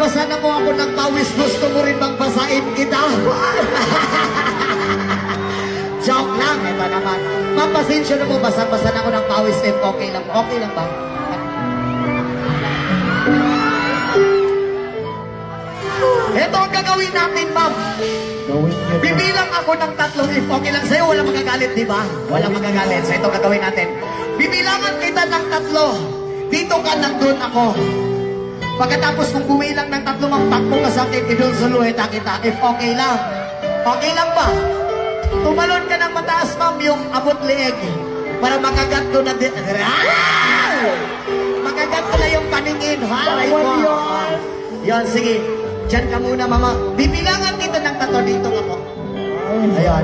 Binabasa na mo ako ng pawis. Gusto mo rin bang basahin kita? Joke lang, ito naman. Ma'am, pasensya na po, basa-basa na ako ng pawis. If okay lang. Okay lang ba? Ito ang gagawin natin, ma'am. Bibilang ako ng 3 if okay lang sa'yo. Walang magagalit, di ba? Walang magagalit. So ito gagawin natin. Bibilangan kita ng 3. Dito ka, nandun ako. Pagkatapos kung bumilang ng 3, magtakbo ka sa akin, idulsuluhita kita. If okay lang. Okay lang ba? Tumalon ka ng mataas, ma'am, yung abot leeg. Para makagat ko na makagat ko na yung paningin. Haray mo. Yan, sige. Diyan ka muna, mama. Bibilangan kita ng 3 dito ka po. Ayan.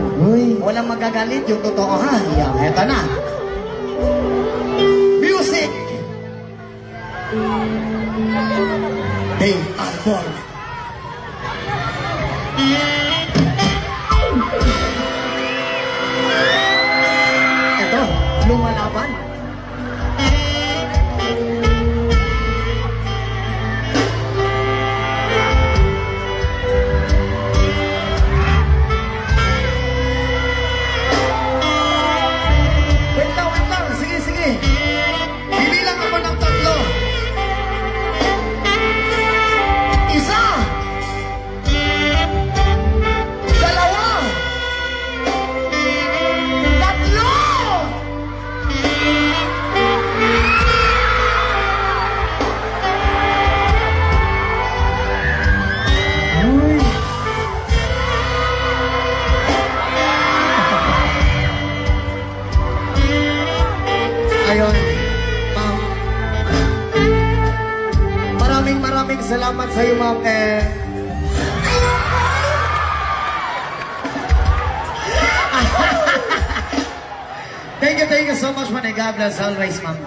Walang magagalit yung totoo, ha? Yan, eto na. Music! They are born. Ito, lumalaban. Wait lang. Sige. Bibilang ako ng 3. 1, 2, 3. Ayun, ma'am. Maraming salamat sa iyo, ma'am. Thank you so much, man. God bless always, ma'am.